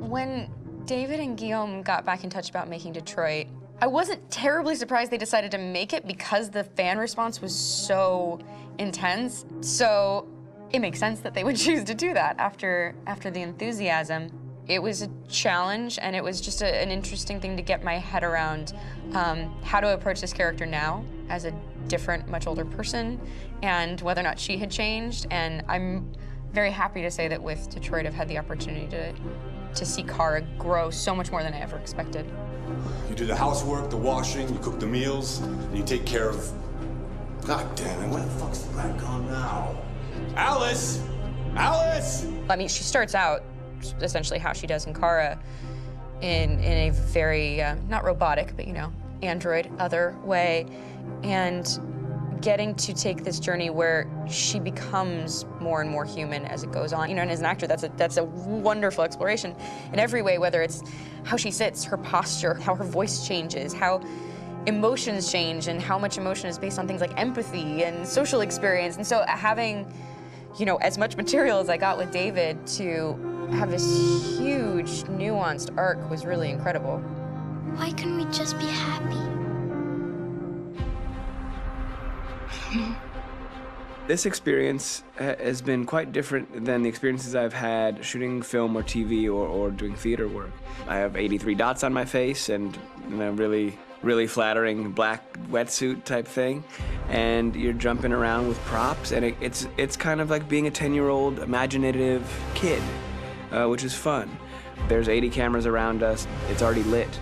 When David and Guillaume got back in touch about making Detroit, I wasn't terribly surprised they decided to make it because the fan response was so intense. So it makes sense that they would choose to do that after the enthusiasm. It was a challenge, and it was just an interesting thing to get my head around how to approach this character now as a different, much older person, and whether or not she had changed. And I'm very happy to say that with Detroit, I've had the opportunity to see Kara grow so much more than I ever expected. You do the housework, the washing, you cook the meals, and you take care of... God damn it, where the fuck's the rat gone now? Alice! Alice! I mean, she starts out essentially how she does in Kara in a very, not robotic, but, you know, android other way, and getting to take this journey where she becomes more and more human as it goes on. You know, and as an actor, that's a wonderful exploration in every way, whether it's how she sits, her posture, how her voice changes, how emotions change, and how much emotion is based on things like empathy and social experience. And so having, you know, as much material as I got with David to have this huge, nuanced arc was really incredible. Why couldn't we just be happy? This experience has been quite different than the experiences I've had shooting film or TV or doing theater work. I have 83 dots on my face and a really flattering black wetsuit type thing, and you're jumping around with props, and it's kind of like being a 10-year-old imaginative kid, which is fun. There's 80 cameras around us. It's already lit.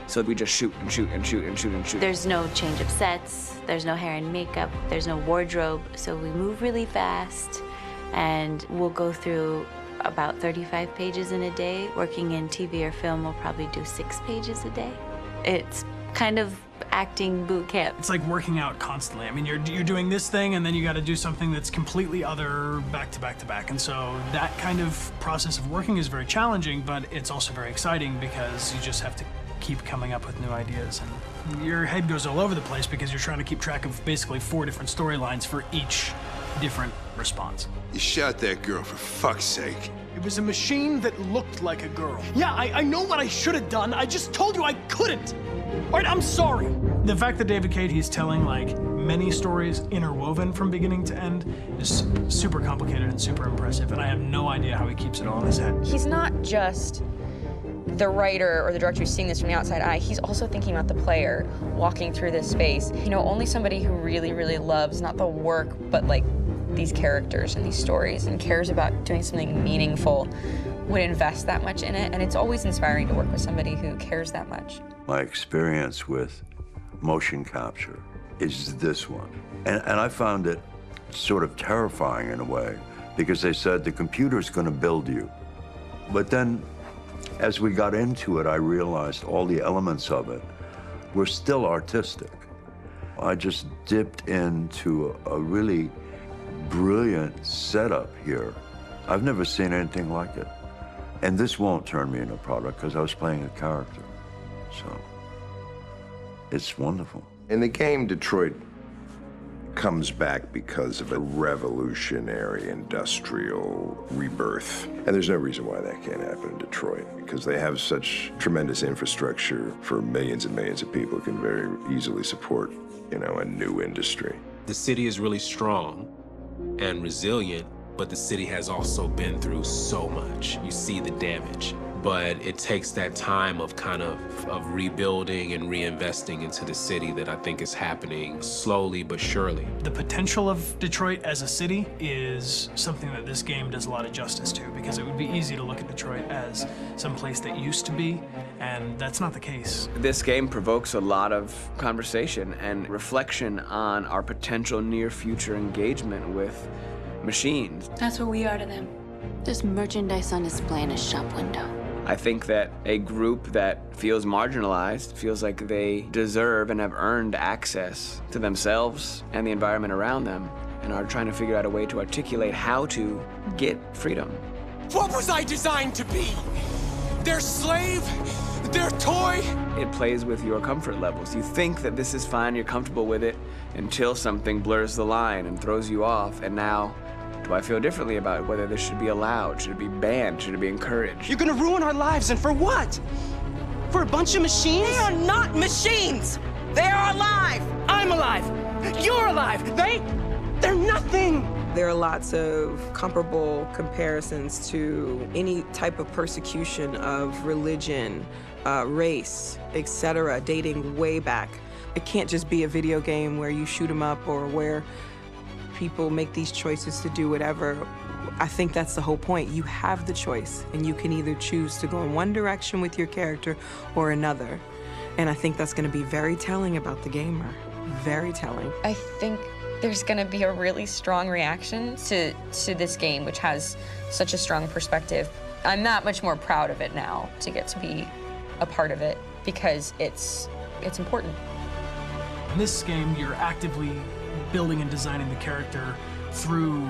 So we just shoot and shoot and shoot and shoot and shoot. There's no change of sets, there's no hair and makeup, there's no wardrobe, so we move really fast, and we'll go through about 35 pages in a day. Working in TV or film, we'll probably do 6 pages a day. It's kind of acting boot camp. It's like working out constantly. I mean, you're doing this thing, and then you got to do something that's completely other back to back to back. And so that kind of process of working is very challenging, but it's also very exciting because you just have to keep coming up with new ideas, and your head goes all over the place because you're trying to keep track of basically 4 different storylines for each different response. You shot that girl, for fuck's sake. It was a machine that looked like a girl. Yeah, I know what I should have done. I just told you I couldn't. All right, I'm sorry. The fact that David Cage, he's telling like many stories interwoven from beginning to end is super complicated and super impressive, and I have no idea how he keeps it all in his head. He's not just the writer or the director who's seeing this from the outside eye, he's also thinking about the player walking through this space. You know, only somebody who really, really loves not the work, but like these characters and these stories and cares about doing something meaningful would invest that much in it. And it's always inspiring to work with somebody who cares that much. My experience with motion capture is this one. And I found it sort of terrifying in a way, because they said the computer's going to build you. But then, as we got into it, I realized all the elements of it were still artistic. I just dipped into a really brilliant setup here. I've never seen anything like it. And this won't turn me into a product because I was playing a character. So it's wonderful. In the game, Detroit comes back because of a revolutionary industrial rebirth. And there's no reason why that can't happen in Detroit, because they have such tremendous infrastructure for millions and millions of people who can very easily support, you know, a new industry. The city is really strong and resilient, but the city has also been through so much. You see the damage. But it takes that time of kind of rebuilding and reinvesting into the city that I think is happening slowly but surely. The potential of Detroit as a city is something that this game does a lot of justice to, because it would be easy to look at Detroit as some place that used to be, and that's not the case. This game provokes a lot of conversation and reflection on our potential near-future engagement with machines. That's what we are to them. There's merchandise on display in a shop window. I think that a group that feels marginalized, feels like they deserve and have earned access to themselves and the environment around them, and are trying to figure out a way to articulate how to get freedom. What was I designed to be? Their slave? Their toy? It plays with your comfort levels. You think that this is fine, you're comfortable with it, until something blurs the line and throws you off, and now Do I feel differently about whether this should be allowed? Should it be banned? Should it be encouraged? You're gonna ruin our lives, and for what? For a bunch of machines? They are not machines! They are alive! I'm alive! You're alive! They're nothing! There are lots of comparable comparisons to any type of persecution of religion, race, etc., dating way back. It can't just be a video game where you shoot 'em up or where people make these choices to do whatever. I think that's the whole point. You have the choice, and you can either choose to go in one direction with your character or another. And I think that's going to be very telling about the gamer. Very telling. I think there's going to be a really strong reaction to this game, which has such a strong perspective. I'm that much more proud of it now to get to be a part of it because it's important. In this game, you're actively building and designing the character through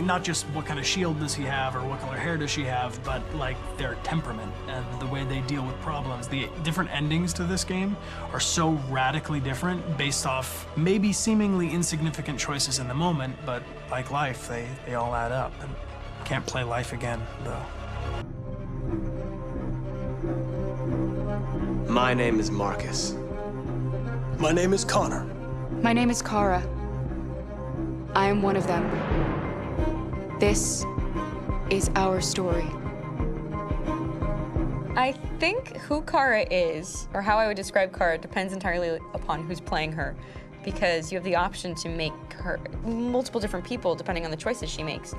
not just what kind of shield does he have or what color hair does she have, but like their temperament and the way they deal with problems. The different endings to this game are so radically different based off maybe seemingly insignificant choices in the moment, but like life, they all add up. And can't play life again, though. My name is Marcus. My name is Connor. My name is Kara. I am one of them. This is our story. I think who Kara is, or how I would describe Kara, depends entirely upon who's playing her, because you have the option to make her multiple different people depending on the choices she makes.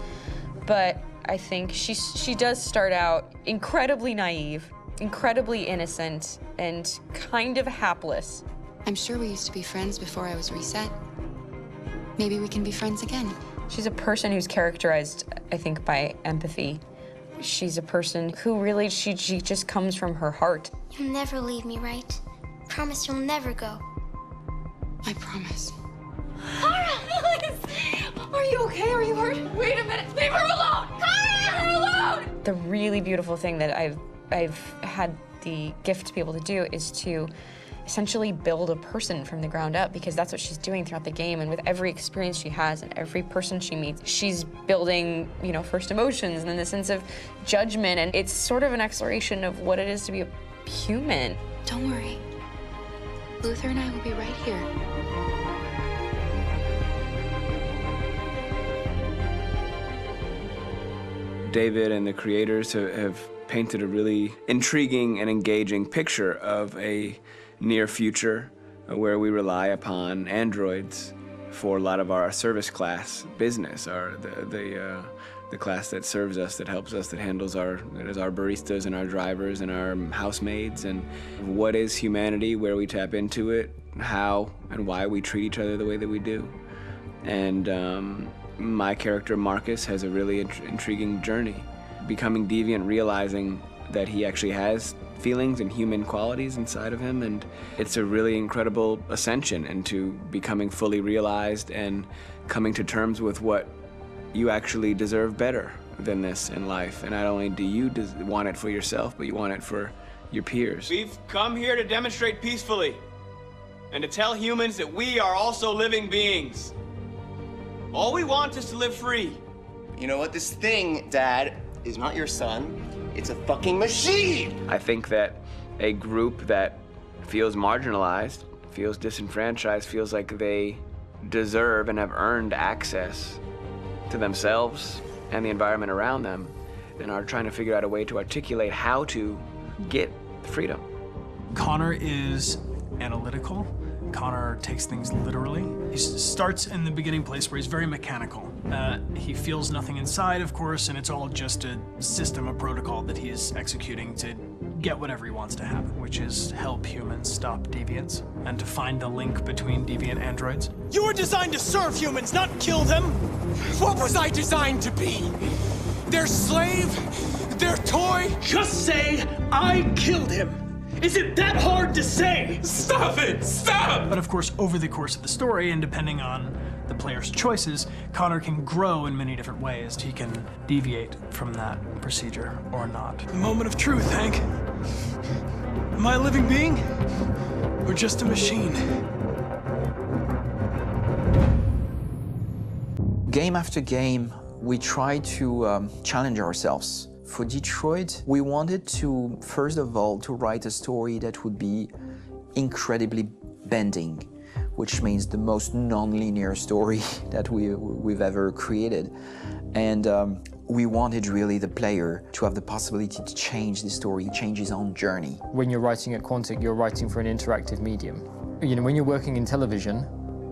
But I think she does start out incredibly naive, incredibly innocent, and kind of hapless. I'm sure we used to be friends before I was reset. Maybe we can be friends again. She's a person who's characterized, I think, by empathy. She's a person who really, she just comes from her heart. You'll never leave me, right? Promise you'll never go. I promise. Kara! Are you okay? Are you hurt? Wait a minute. Leave her alone! Kara! Leave her alone! The really beautiful thing that I've had the gift to be able to do is to essentially build a person from the ground up, because that's what she's doing throughout the game. And with every experience she has and every person she meets, she's building, you know, first emotions and then the sense of judgment. And it's sort of an exploration of what it is to be a human. Don't worry. Luther and I will be right here. David and the creators have painted a really intriguing and engaging picture of a near future where we rely upon androids for a lot of our service class business, the class that serves us, that helps us, that handles our baristas and our drivers and our housemaids. And what is humanity, where we tap into it, how and why we treat each other the way that we do. And my character Marcus has a really intriguing journey, becoming deviant, realizing that he actually has feelings and human qualities inside of him, and it's a really incredible ascension into becoming fully realized and coming to terms with what you actually deserve better than this in life. And not only do you want it for yourself, but you want it for your peers. We've come here to demonstrate peacefully and to tell humans that we are also living beings. All we want is to live free. You know what? This thing, Dad, is not your son. It's a fucking machine! I think that a group that feels marginalized, feels disenfranchised, feels like they deserve and have earned access to themselves and the environment around them, and are trying to figure out a way to articulate how to get freedom. Connor is analytical. Connor takes things literally. He starts in the beginning place where he's very mechanical. He feels nothing inside, of course, and it's all just a system, a protocol that he is executing to get whatever he wants to happen, which is help humans stop deviants and to find the link between deviant androids. You were designed to serve humans, not kill them. What was I designed to be? Their slave? Their toy? Just say, I killed him. Is it that hard to say? Stop it! Stop! But of course, over the course of the story, and depending on the player's choices, Connor can grow in many different ways. He can deviate from that procedure or not. The moment of truth, Hank. Am I a living being? Or just a machine? Game after game, we try to challenge ourselves. For Detroit, we wanted to, first of all, to write a story that would be incredibly bending, which means the most non-linear story that we've ever created. And we wanted really the player to have the possibility to change the story, change his own journey. When you're writing at Quantic, you're writing for an interactive medium. You know, when you're working in television,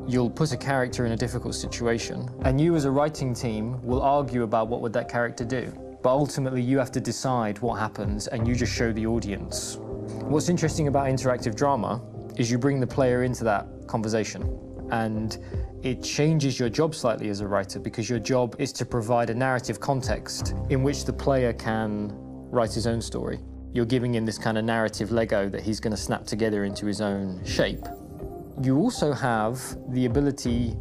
you'll put a character in a difficult situation, and you as a writing team will argue about what would that character do. But ultimately, you have to decide what happens, and you just show the audience. What's interesting about interactive drama is you bring the player into that conversation, and it changes your job slightly as a writer, because your job is to provide a narrative context in which the player can write his own story. You're giving him this kind of narrative Lego that he's going to snap together into his own shape. You also have the ability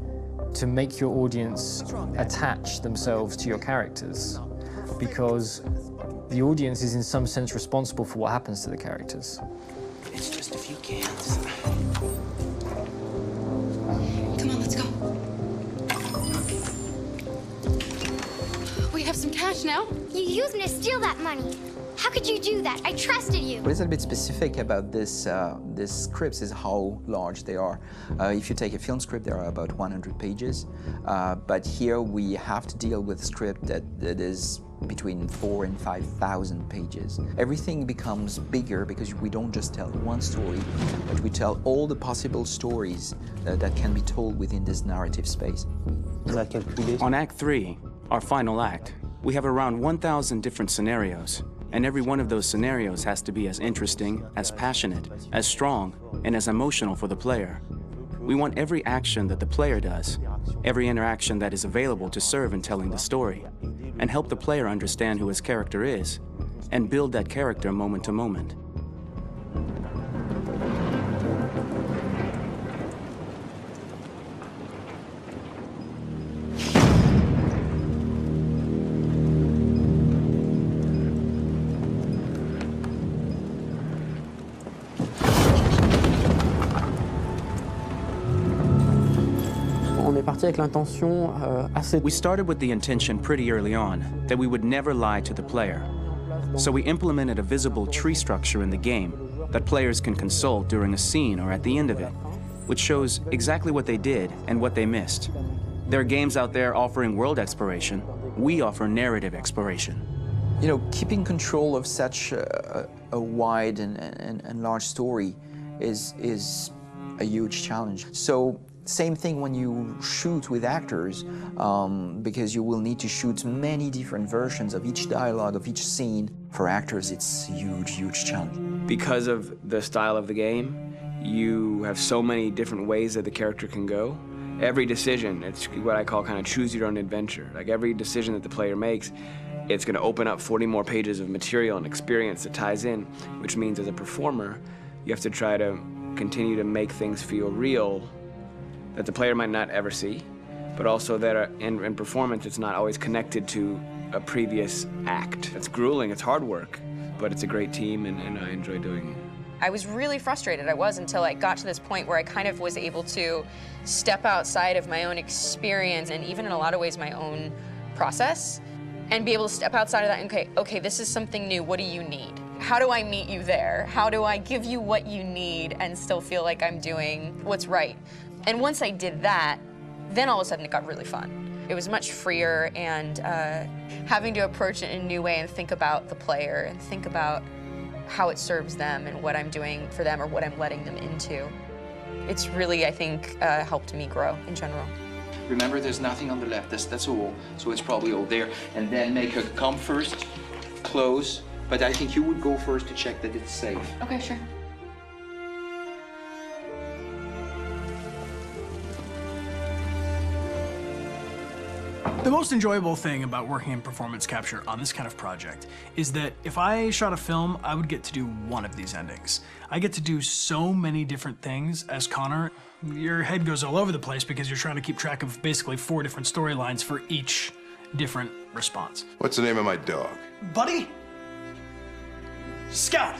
to make your audience attach themselves to your characters, because the audience is in some sense responsible for what happens to the characters. It's just a few cans. Come on, let's go. We have some cash now. You used me to steal that money. How could you do that? I trusted you. What is a bit specific about these scripts is how large they are. If you take a film script, there are about 100 pages. But here we have to deal with a script that is between 4,000 and 5,000 pages. Everything becomes bigger because we don't just tell one story, but we tell all the possible stories that can be told within this narrative space. On Act 3, our final act, we have around 1,000 different scenarios. And every one of those scenarios has to be as interesting, as passionate, as strong, and as emotional for the player. We want every action that the player does, every interaction that is available to serve in telling the story, and help the player understand who his character is, and build that character moment to moment. We started with the intention pretty early on that we would never lie to the player. So we implemented a visible tree structure in the game that players can consult during a scene or at the end of it, which shows exactly what they did and what they missed. There are games out there offering world exploration. We offer narrative exploration. You know, keeping control of such a wide and large story is a huge challenge. So same thing when you shoot with actors, because you will need to shoot many different versions of each dialogue, of each scene. For actors, it's a huge, huge challenge. Because of the style of the game, you have so many different ways that the character can go. Every decision, it's what I call kind of choose your own adventure. Like every decision that the player makes, it's going to open up 40 more pages of material and experience that ties in, which means as a performer, you have to try to continue to make things feel real that the player might not ever see, but also that in performance, it's not always connected to a previous act. It's grueling, it's hard work, but it's a great team, and I enjoy doing it. I was really frustrated, until I got to this point where I kind of was able to step outside of my own experience and even in a lot of ways my own process, and be able to step outside of that and, okay, this is something new, what do you need? How do I meet you there? How do I give you what you need and still feel like I'm doing what's right? And once I did that, then all of a sudden it got really fun. It was much freer, and having to approach it in a new way and think about the player and think about how it serves them and what I'm doing for them or what I'm letting them into. It's really, I think, helped me grow in general. Remember, there's nothing on the left, that's all, so it's probably all there. And then make her come first, close, but I think you would go first to check that it's safe. Okay, sure. The most enjoyable thing about working in performance capture on this kind of project is that if I shot a film, I would get to do one of these endings. I get to do so many different things as Connor. Your head goes all over the place because you're trying to keep track of basically 4 different storylines for each different response. What's the name of my dog? Buddy? Scout.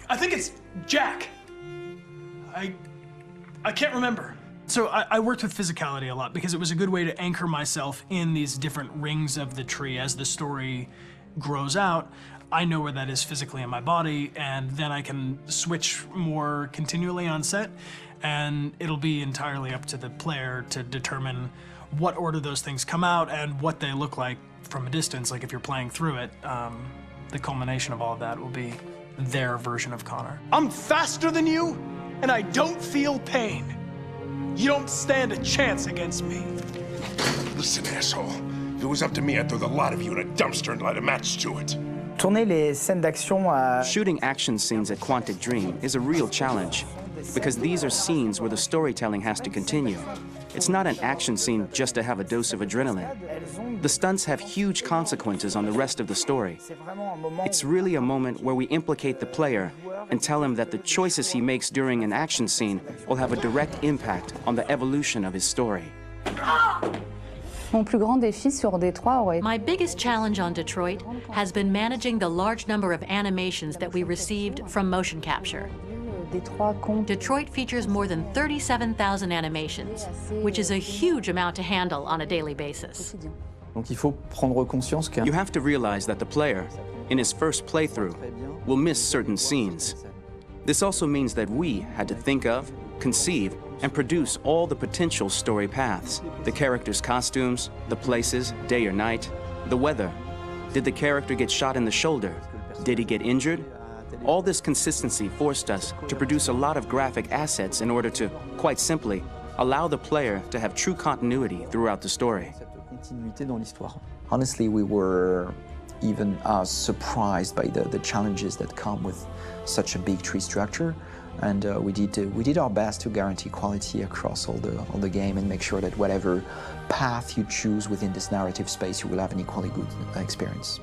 I think it's Jack. I can't remember. So I worked with physicality a lot because it was a good way to anchor myself in these different rings of the tree. As the story grows out, I know where that is physically in my body, and then I can switch more continually on set, and it'll be entirely up to the player to determine what order those things come out and what they look like from a distance. Like if you're playing through it, the culmination of all of that will be their version of Connor. I'm faster than you, and I don't feel pain. You don't stand a chance against me. Listen, asshole. If it was up to me, I'd throw the lot of you in a dumpster and light a match to it. Shooting action scenes at Quantic Dream is a real challenge, because these are scenes where the storytelling has to continue. It's not an action scene just to have a dose of adrenaline. The stunts have huge consequences on the rest of the story. It's really a moment where we implicate the player and tell him that the choices he makes during an action scene will have a direct impact on the evolution of his story. My biggest challenge on Detroit has been managing the large number of animations that we received from motion capture. Detroit features more than 37,000 animations, which is a huge amount to handle on a daily basis. You have to realize that the player, in his first playthrough, will miss certain scenes. This also means that we had to think of, conceive, and produce all the potential story paths. The characters' costumes, the places, day or night, the weather. Did the character get shot in the shoulder? Did he get injured? All this consistency forced us to produce a lot of graphic assets in order to, quite simply, allow the player to have true continuity throughout the story. Honestly, we were even surprised by the challenges that come with such a big tree structure. And we did our best to guarantee quality across all the game and make sure that whatever path you choose within this narrative space, you will have an equally good experience.